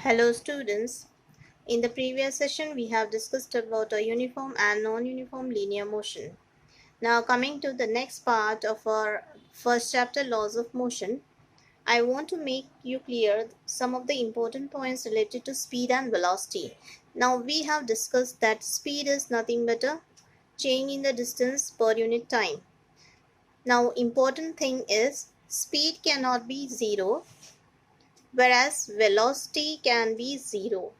Hello students. In the previous session we have discussed about a uniform and non-uniform linear motion. Now coming to the next part of our first chapter, laws of motion, I want to make you clear some of the important points related to speed and velocity. Now we have discussed that speed is nothing but a change in the distance per unit time. Now important thing is speed cannot be zero, whereas velocity can be zero.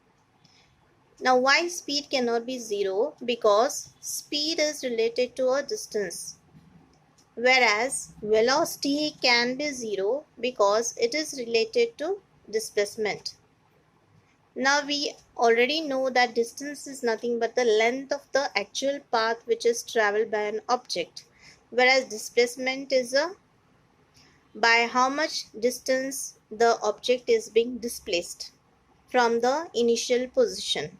Now why speed cannot be zero? Because speed is related to a distance, whereas velocity can be zero because it is related to displacement. Now we already know that distance is nothing but the length of the actual path which is traveled by an object, whereas displacement is by how much distance the object is being displaced from the initial position.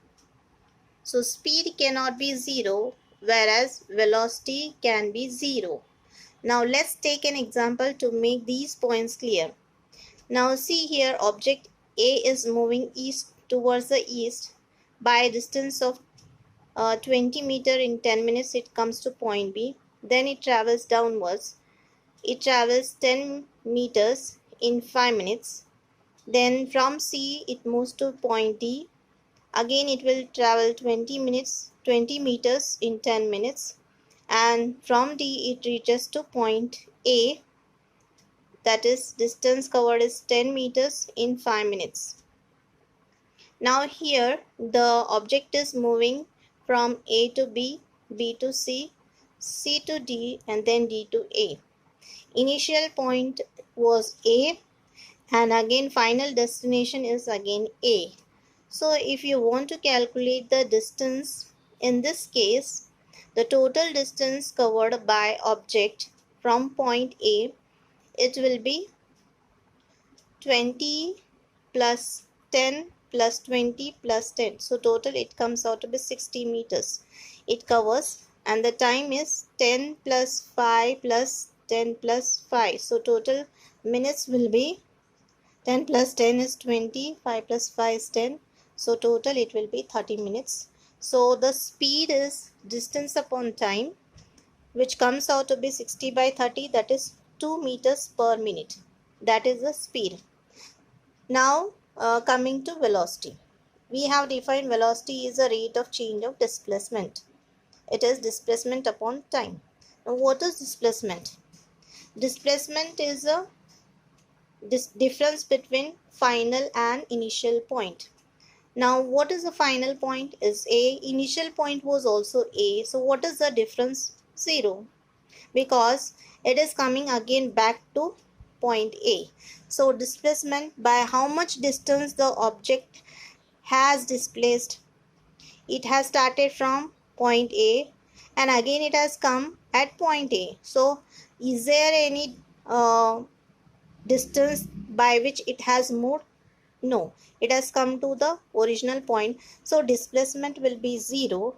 So speed cannot be zero, whereas velocity can be zero. Now let's take an example to make these points clear. Now see here, object A is moving east towards the east by a distance of 20 meter. In 10 minutes it comes to point B. Then it travels downwards. It travels 10 meters in 5 minutes. Then from C it moves to point D. Again it will travel 20 meters in 10 minutes, and from D it reaches to point A, that is distance covered is 10 meters in 5 minutes. Now here the object is moving from A to B, B to C, C to D, and then D to A. Initial point was A, and again final destination is again A. So if you want to calculate the distance, in this case, the total distance covered by object from point A, it will be 20 plus 10 plus 20 plus 10. So total it comes out to be 60 meters. It covers, and the time is 10 plus 5 plus 10 plus 5. So total minutes will be 10 plus 10 is 20, 5 plus 5 is 10. So total it will be 30 minutes. So the speed is distance upon time, which comes out to be 60 by 30, that is 2 meters per minute. That is the speed. Now coming to velocity. We have defined velocity is a rate of change of displacement. It is displacement upon time. Now what is displacement? Displacement is a difference between final and initial point. Now what is the final point is A, initial point was also A, so what is the difference? 0, because it is coming again back to point A. So displacement by how much distance the object has displaced. It has started from point A and again it has come at point A. So is there any distance by which it has moved? No, it has come to the original point. So displacement will be 0,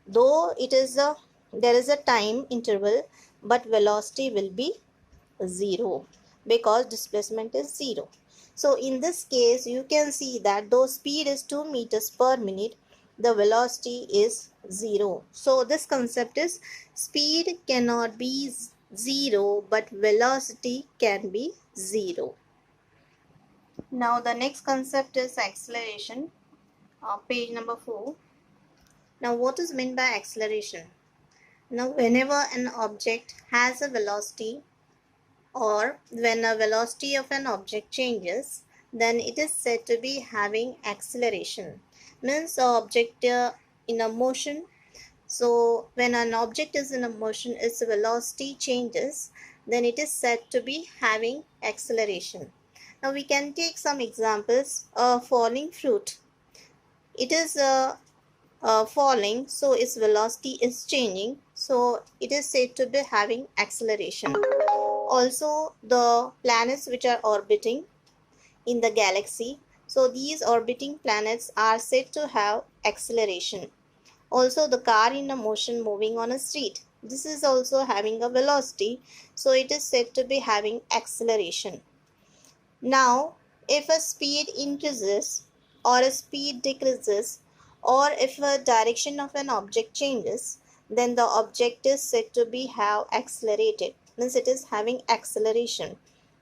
though there is a time interval, but velocity will be 0 because displacement is 0. So in this case you can see that though speed is 2 meters per minute, the velocity is 0. So this concept is speed cannot be 0 but velocity can be 0. Now the next concept is acceleration, page number 4. Now what is meant by acceleration? Now whenever an object has a velocity, or when a velocity of an object changes, then it is said to be having acceleration. Means the object in a motion. So when an object is in a motion, its velocity changes, then it is said to be having acceleration. Now we can take some examples. A falling fruit. It is falling, so its velocity is changing. So it is said to be having acceleration. Also the planets which are orbiting in the galaxy. So these orbiting planets are said to have acceleration. Also the car in a motion moving on a street. This is also having a velocity. So it is said to be having acceleration. Now, if a speed increases, or a speed decreases, or if a direction of an object changes, then the object is said to be have accelerated, means it is having acceleration.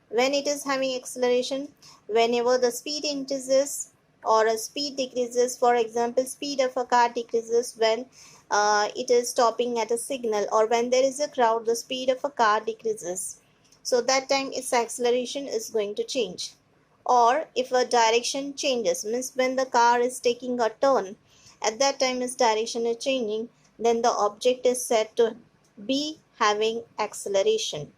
When it is having acceleration, whenever the speed increases or a speed decreases, for example, speed of a car decreases when it is stopping at a signal, or when there is a crowd, the speed of a car decreases. So that time its acceleration is going to change. Or if a direction changes, means when the car is taking a turn, at that time its direction is changing, then the object is said to be having acceleration.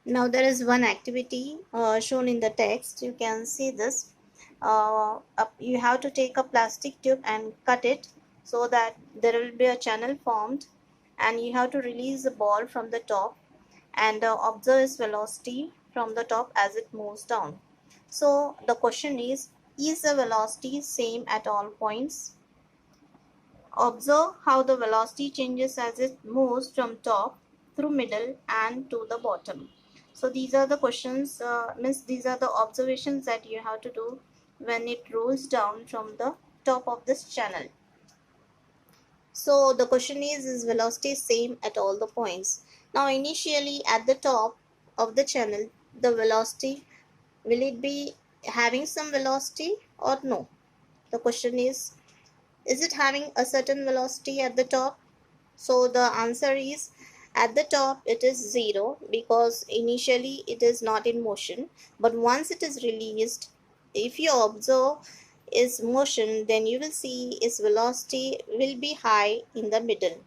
Now there is one activity shown in the text. You can see this. You have to take a plastic tube and cut it so that there will be a channel formed, and you have to release the ball from the top and observe its velocity from the top as it moves down. So the question is the velocity same at all points? Observe how the velocity changes as it moves from top through middle and to the bottom. So these are the questions, means these are the observations that you have to do when it rolls down from the top of this channel. So the question is velocity same at all the points? Now initially at the top of the channel, the velocity, will it be having some velocity or no? The question is it having a certain velocity at the top? So the answer is, at the top it is 0 because initially it is not in motion, but once it is released, if you observe its motion, then you will see its velocity will be high in the middle.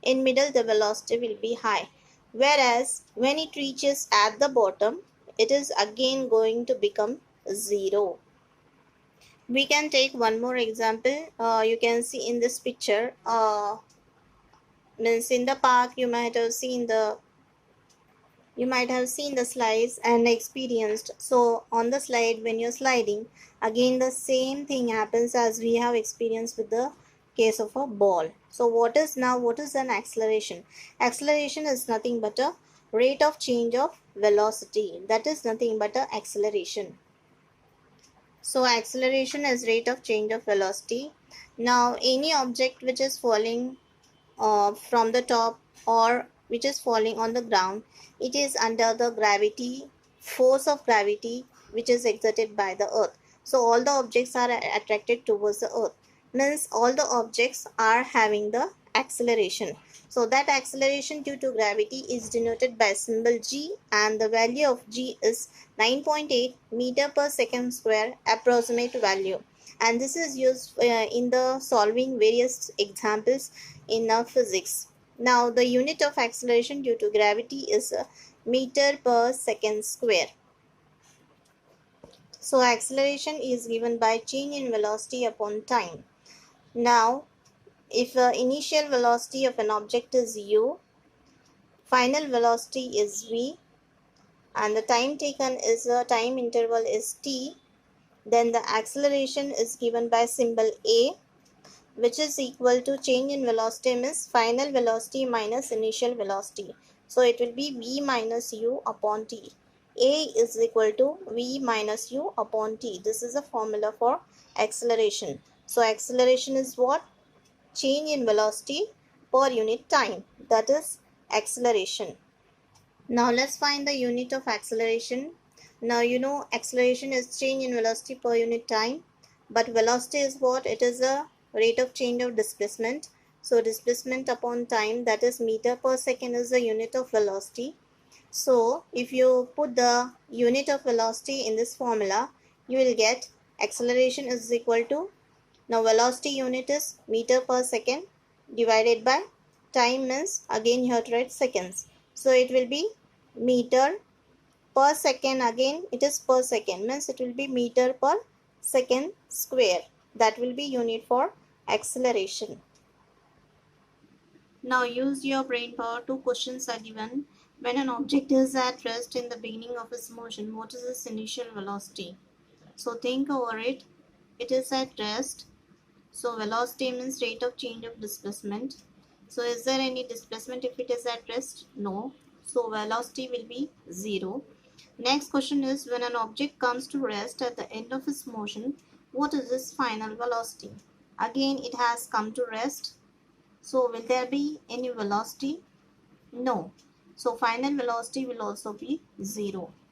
In middle the velocity will be high, whereas when it reaches at the bottom, it is again going to become 0. We can take one more example. You can see in this picture, means in the park you might have seen the slides and experienced. So on the slide, when you're sliding, again the same thing happens as we have experienced with the case of a ball. So what is an acceleration? Acceleration is nothing but a rate of change of velocity. That is nothing but a acceleration. So acceleration is rate of change of velocity. Now any object which is falling from the top or which is falling on the ground, it is under the force of gravity which is exerted by the earth. So all the objects are attracted towards the earth, means all the objects are having the acceleration. So that acceleration due to gravity is denoted by symbol g, and the value of g is 9.8 meter per second square approximate value. And this is used in the solving various examples in physics. Now the unit of acceleration due to gravity is meter per second square. So acceleration is given by change in velocity upon time. Now if initial velocity of an object is u, final velocity is v, and the time taken is time interval is t, then the acceleration is given by symbol a, which is equal to change in velocity means final velocity minus initial velocity. So it will be v minus u upon t. A is equal to v minus u upon t. This is a formula for acceleration. So acceleration is what? Change in velocity per unit time. That is acceleration. Now let's find the unit of acceleration. Now you know acceleration is change in velocity per unit time, but velocity is what? It is a rate of change of displacement. So displacement upon time, that is meter per second, is the unit of velocity. So if you put the unit of velocity in this formula, you will get acceleration is equal to, now velocity unit is meter per second divided by time, means again you have to write seconds. So it will be meter per second, again it is per second, means it will be meter per second square. That will be unit for acceleration. Now use your brain power. Two questions are given. When an object is at rest in the beginning of its motion, what is its initial velocity? So think over it. It is at rest. So velocity means rate of change of displacement. So is there any displacement if it is at rest? No. So velocity will be 0. Next question is, when an object comes to rest at the end of its motion, what is its final velocity? Again, it has come to rest. So will there be any velocity? No. So final velocity will also be 0.